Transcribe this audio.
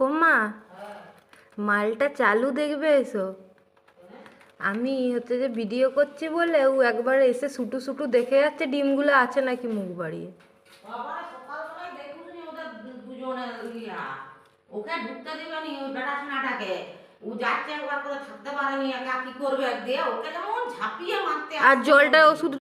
ও মা, মালটা চালু দেখবে এসো। আমি যে ভিডিও করছি বলে ও একবার এসে শুটু শুটু দেখে যাচ্ছে ডিমগুলো আছে নাকি মুখ বাড়িয়ে। বাবারে সকালবেলায় দেখুনি ওদের দুজনের ওকে ঢুকতে দিবেনি ওই বেড়াশোনাটাকে। ও যাচ্ছে একবার করে থাকতে পারেনি, একা কি করবে দিয়ে ওকে যেমন ঝাঁপিয়ে মারতে আর আসছে জলটা বলছি। ওষুধ